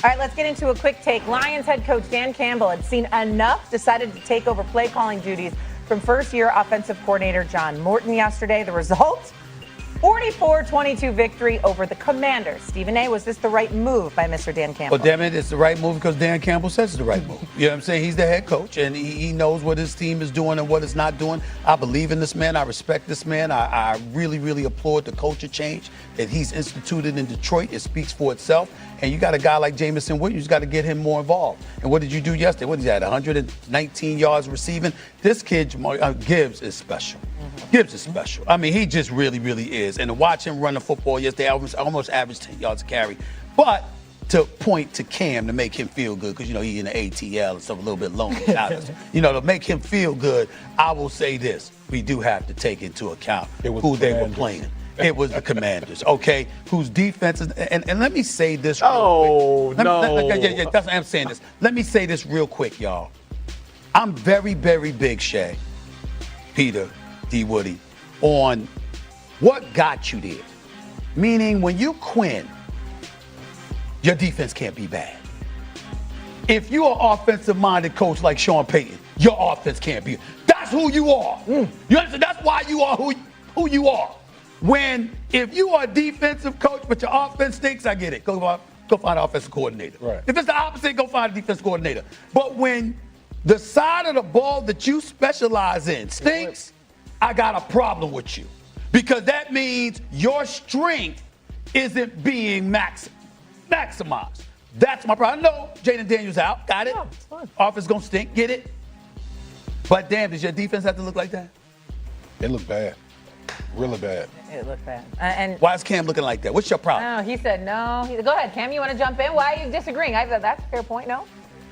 All right, let's get into a quick take. Lions head coach Dan Campbell had seen enough, decided to take over play calling duties from first-year offensive coordinator John Morton yesterday. The result? 44-22 victory over the Commanders. Stephen A., was this the right move by Mr. Dan Campbell? Well, damn it, it's the right move because Dan Campbell says it's the right move. You know what I'm saying? He's the head coach, and he knows what his team is doing and what it's not doing. I believe in this man. I respect this man. I really, really applaud the culture change that he's instituted in Detroit. It speaks for itself. And you got a guy like Jameson Williams, you got to get him more involved. And what did you do yesterday? What did he have, 119 yards receiving? This kid, Gibbs, is special. Gibbs is special. I mean, he just really, really is. And to watch him run the football yesterday, almost averaged 10 yards a carry. But to point to Cam to make him feel good, because, he in the ATL and stuff, a little bit lonely. To make him feel good, I will say this. We do have to take into account who they were playing. It was the Commanders, okay, whose defense is, and let me say this real quick. That's why I'm saying this. Let me say this real quick, y'all. I'm very, very big, Shay, Peter, D. Woody, on what got you there. Meaning, when you Quinn, your defense can't be bad. If you're an offensive-minded coach like Sean Payton, your offense can't be. That's who you are. You understand? That's why you are who you are. If you are a defensive coach but your offense stinks, I get it. Go find an offensive coordinator. Right. If it's the opposite, go find a defensive coordinator. But when the side of the ball that you specialize in stinks, I got a problem with you. Because that means your strength isn't being maximized. That's my problem. I know Jaden Daniels out. Got it. Yeah, offense going to stink. Get it. But damn, does your defense have to look like that? It looked bad. Really bad. It looked bad. And why is Cam looking like that? What's your problem? No, he said no. Go ahead, Cam. You want to jump in? Why are you disagreeing? That's a fair point, no?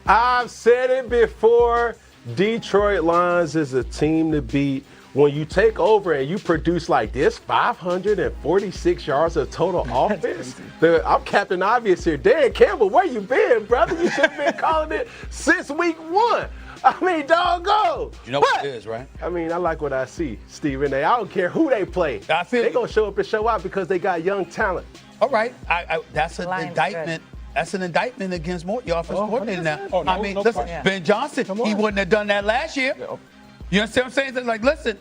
I've said it before. Detroit Lions is a team to beat. When you take over and you produce like this, 546 yards of total offense. I'm Captain Obvious here. Dan Campbell, where you been, brother? You should have been calling it since week 1. I mean, doggone. You know what it is, right? I mean, I like what I see, Stephen A. I don't care who they play. They're going to show up and show out because they got young talent. All right. That's an indictment. That's an indictment against your offensive coordinator now. Listen, Ben Johnson, he wouldn't have done that last year. You understand what I'm saying? It's like, listen,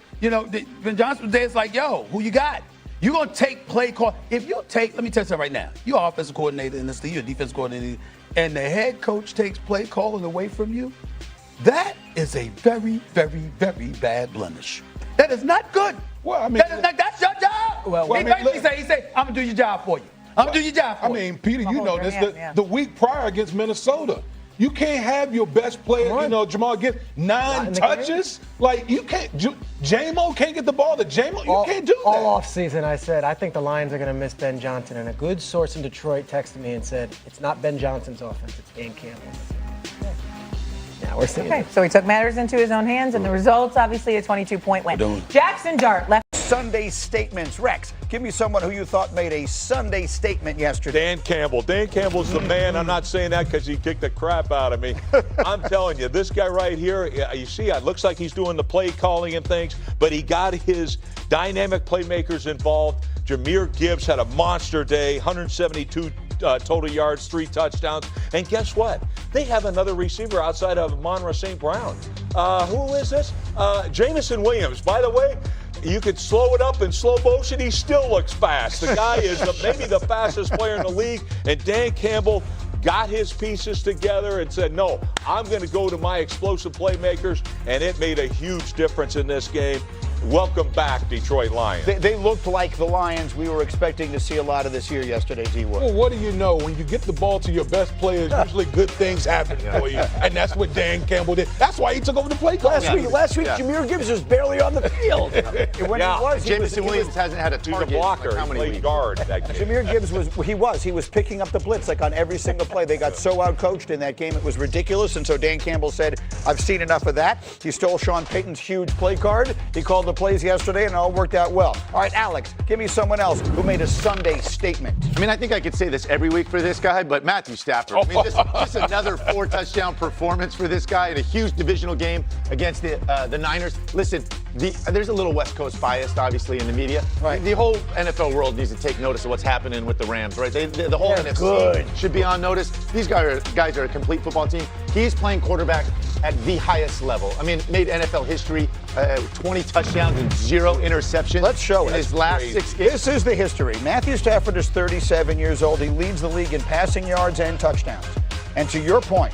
Ben Johnson was there. It's like, yo, who you got? You're going to take play call. Let me tell you something right now. You're an offensive coordinator in this league, you're a defensive coordinator, and the head coach takes play calling away from you. That is a very, very, very bad blemish. That is not good. Well, I mean, that's your job. He say, I'm going to do your job for you. I'm going to do your job for you. I mean, Peter, you know this. The week prior against Minnesota, you can't have your best player, Jamal get 9 touches. Like, you can't. J-Mo can't get the ball to J-Mo. You can't do that. All offseason, I said, I think the Lions are going to miss Ben Johnson. And a good source in Detroit texted me and said, it's not Ben Johnson's offense, it's Dan Campbell's. Now we're seeing it. So he took matters into his own hands, and the results, obviously, a 22-point win. Jackson Dart left. Sunday statements. Rex, give me someone who you thought made a Sunday statement yesterday. Dan Campbell. Dan Campbell's the man. I'm not saying that because he kicked the crap out of me. I'm telling you, this guy right here, you see, it looks like he's doing the play calling and things, but he got his dynamic playmakers involved. Jahmyr Gibbs had a monster day, 172 total yards, 3 touchdowns. And guess what? They have another receiver outside of Monroe St. Brown. Who is this? Jameson Williams. By the way, you could slow it up in slow motion. He still looks fast. The guy is maybe the fastest player in the league. And Dan Campbell got his pieces together and said, no, I'm going to go to my explosive playmakers. And it made a huge difference in this game. Welcome back, Detroit Lions. They looked like the Lions we were expecting to see a lot of this year yesterday, D-Wood. Well, what do you know? When you get the ball to your best players, usually good things happen for you. And that's what Dan Campbell did. That's why he took over the play call. Last week, Jahmyr Gibbs was barely on the field. Jameson Williams hasn't had a target. He's a blocker. Like how many he played guard. Jahmyr Gibbs was picking up the blitz like on every single play. They got so out-coached in that game, it was ridiculous. And so Dan Campbell said, I've seen enough of that. He stole Sean Payton's huge play card. He called the plays yesterday, and it all worked out well. All right, Alex, give me someone else who made a Sunday statement. I mean, I think I could say this every week for this guy, but Matthew Stafford. I mean, this is another 4-touchdown performance for this guy in a huge divisional game against the Niners. Listen, there's a little West Coast bias, obviously, in the media. Right. The whole NFL world needs to take notice of what's happening with the Rams, right? The whole NFC should be on notice. These guys are a complete football team. He's playing quarterback at the highest level. I mean, made NFL history, 20 touchdowns and 0 interceptions. Let's show in it. his last 6 games. This is the history. Matthew Stafford is 37 years old. He leads the league in passing yards and touchdowns. And to your point,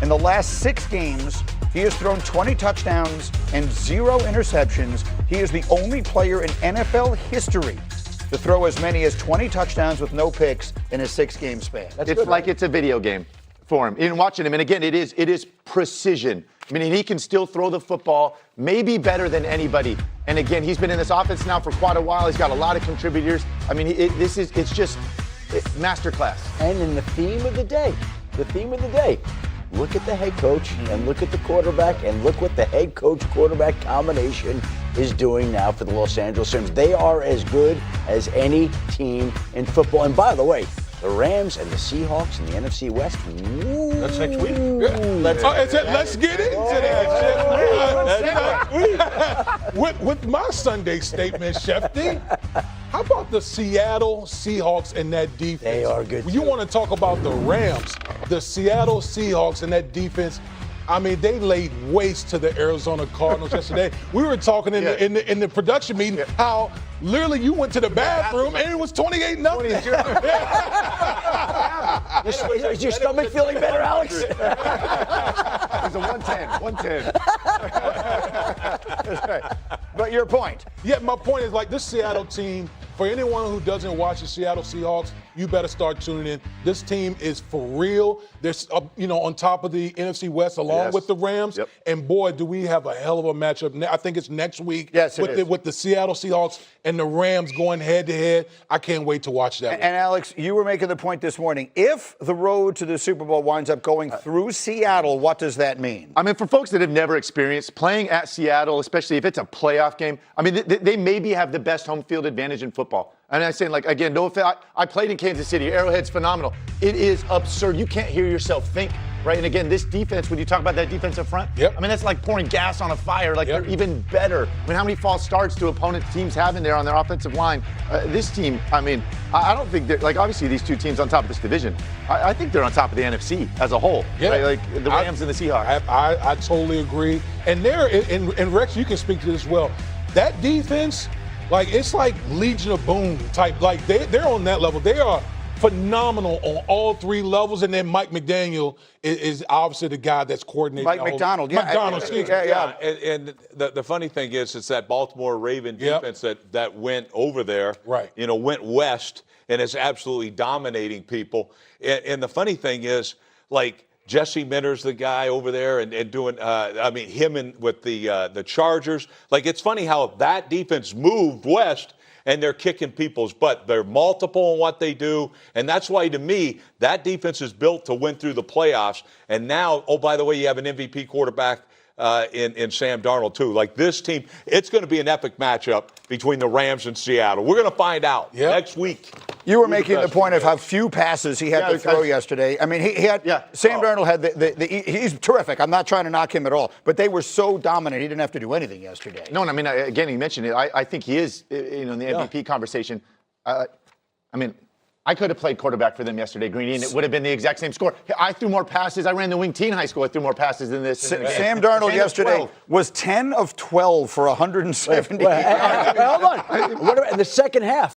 in the last 6 games, he has thrown 20 touchdowns and 0 interceptions. He is the only player in NFL history to throw as many as 20 touchdowns with no picks in a 6-game span. It's like it's a video game for him. In watching him, and again, it is precision. I mean, he can still throw the football, maybe better than anybody. And again, he's been in this offense now for quite a while. He's got a lot of contributors. I mean, it's just masterclass. And in the theme of the day, look at the head coach and look at the quarterback and look what the head coach quarterback combination is doing now for the Los Angeles Rams. They are as good as any team in football. And by the way, the Rams and the Seahawks in the NFC West. Woo. That's next week. Yeah. Let's get into that. With my Sunday statement, Shefty, how about the Seattle Seahawks and that defense? They are good. You want to talk about the Rams, the Seattle Seahawks and that defense. I mean, they laid waste to the Arizona Cardinals yesterday. We were talking in the production meeting how literally you went to the bathroom and it was 28-0. Is your stomach feeling better, Alex? It's a 110. That's right. But your point. Yeah, my point is like this Seattle team, for anyone who doesn't watch the Seattle Seahawks, you better start tuning in. This team is for real. They're on top of the NFC West along with the Rams. Yep. And boy, do we have a hell of a matchup. I think it's next week with the Seattle Seahawks and the Rams going head to head. I can't wait to watch that. And Alex, you were making the point this morning. If the road to the Super Bowl winds up going through Seattle, what does that mean? I mean, for folks that have never experienced playing at Seattle, especially if it's a playoff game, I mean, they maybe have the best home field advantage in football. And I'm saying, like, again, no offense. I played in Kansas City. Arrowhead's phenomenal. It is absurd. You can't hear yourself think, right? And again, this defense, when you talk about that defensive front, I mean, that's like pouring gas on a fire. Like, they're even better. I mean, how many false starts do opponent teams have in there on their offensive line? This team, I mean, I don't think they're, like, obviously these two teams on top of this division, I think they're on top of the NFC as a whole. Yeah. Right? Like, the Rams and the Seahawks. I totally agree. And and Rex, you can speak to this as well. That defense, like, it's like Legion of Boom type. Like, they're on that level. They are phenomenal on all 3 levels. And then Mike McDaniel is obviously the guy that's coordinating. Mike McDonald, And the funny thing is, it's that Baltimore Raven defense that went over there, went west, and is absolutely dominating people. And the funny thing is, like, Jesse Minter's the guy over there and doing, him with the Chargers. Like, it's funny how that defense moved west and they're kicking people's butt. They're multiple in what they do. And that's why, to me, that defense is built to win through the playoffs. And now, oh, by the way, you have an MVP quarterback in Sam Darnold, too. Like, this team, it's going to be an epic matchup between the Rams and Seattle. We're going to find out next week. You were making the point of how few passes he had to throw yesterday. I mean, he had Sam Darnold had he's terrific. I'm not trying to knock him at all, but they were so dominant he didn't have to do anything yesterday. No, and I mean, again, he mentioned it. I think he is, in the MVP conversation. I mean, I could have played quarterback for them yesterday, Greeny, and it would have been the exact same score. I threw more passes. I ran the wing T in high school. I threw more passes than this. Sam Darnold yesterday was 10 of 12 for 170. Hold on. What about in the second half?